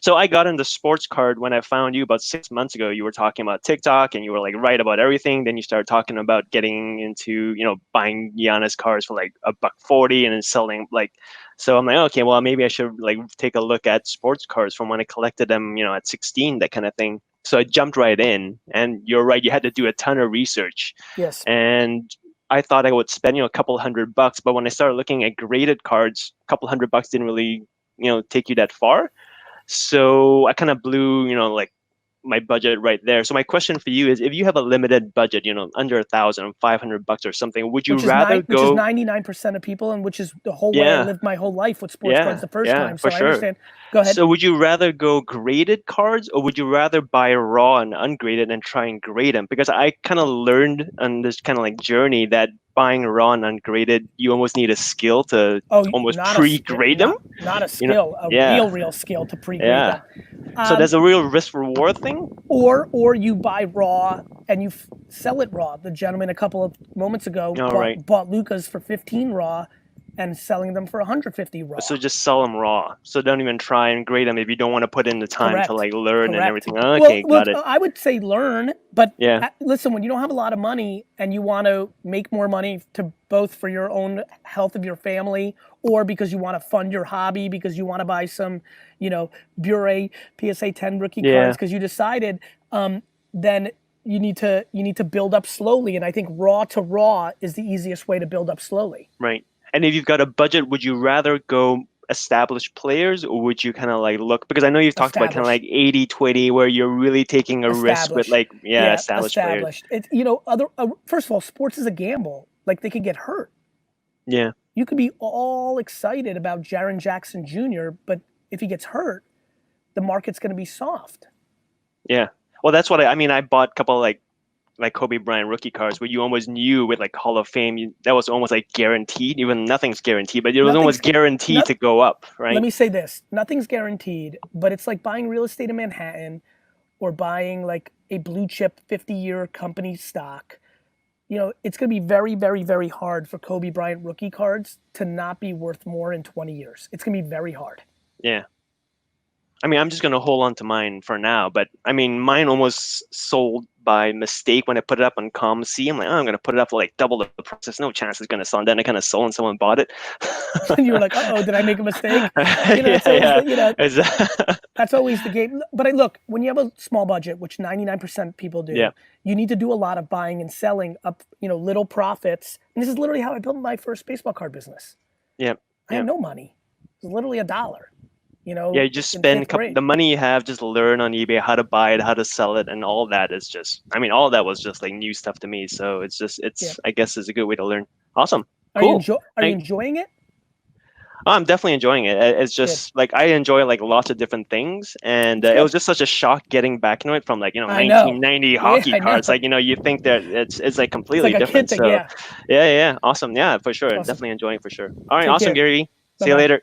So I got into sports card when I found you about 6 months ago. You were talking about TikTok and you were like right about everything. Then you started talking about getting into, buying Giannis cards for like $140 and then selling like, so I'm like, okay, well maybe I should like take a look at sports cards from when I collected them, at 16, that kind of thing. So I jumped right in, and you're right, you had to do a ton of research. Yes. And I thought I would spend, a couple $100, but when I started looking at graded cards, a couple $100 didn't really, take you that far. So I kind of blew, like my budget right there. So my question for you is, if you have a limited budget, under $1,500 or something, would you rather which is go? 99% of people, and which is the whole way I Yeah, lived my whole life with sports cards the first time. So for I sure. understand. Go ahead. So would you rather go graded cards, or would you rather buy raw and ungraded and try and grade them? Because I kind of learned on this kind of like journey that buying raw and ungraded, you almost need a skill to almost pre-grade them. Not a skill, real skill to pre-grade them. So there's a real risk reward thing. Or you buy raw and you sell it raw. The gentleman a couple of moments ago bought Luca's for 15 raw and selling them for 150 raw. So just sell them raw. So don't even try and grade them if you don't want to put in the time to like learn and everything. Okay, got it. I would say learn, but listen, when you don't have a lot of money and you want to make more money to both for your own health of your family, or because you want to fund your hobby, because you want to buy some, Bure PSA 10 rookie cards because you decided, then you need to build up slowly. And I think raw to raw is the easiest way to build up slowly. Right. And if you've got a budget, would you rather go established players, or would you kind of like look, because I know you've talked about kind of like 80-20 where you're really taking a risk with like, established players. It's, first of all, sports is a gamble. Like they could get hurt. Yeah. You could be all excited about Jaren Jackson Jr., but if he gets hurt, the market's going to be soft. Yeah. Well, that's what I bought a couple like Kobe Bryant rookie cards where you almost knew with like Hall of Fame, that was almost like guaranteed. Even nothing's guaranteed, but it was almost guaranteed to go up, right? Let me say this, nothing's guaranteed, but it's like buying real estate in Manhattan or buying like a blue chip 50-year company stock. It's going to be very, very, very hard for Kobe Bryant rookie cards to not be worth more in 20 years. It's going to be very hard. Yeah. I'm just going to hold on to mine for now, but mine almost sold by mistake when I put it up on ComC. I'm like, I'm going to put it up for like double the price. There's no chance it's going to sell. And then I kind of sold and someone bought it. And you were like, uh-oh, did I make a mistake? That's always the game. But look, when you have a small budget, which 99% of people do, you need to do a lot of buying and selling up, little profits. And this is literally how I built my first baseball card business. I had no money. It was literally $1. You just spend the money you have, just learn on eBay how to buy it, how to sell it, and all that is just, all of that was just like new stuff to me. So I guess it's a good way to learn. Awesome. Cool. Are you enjoying it? I'm definitely enjoying it. It's just like, I enjoy like lots of different things. And it was just such a shock getting back into it from like, 1990 hockey cards. Like, you think that it's like completely different. So yeah. Awesome. Yeah, for sure. Awesome. Definitely enjoying for sure. All right. Awesome, Gary. See you later.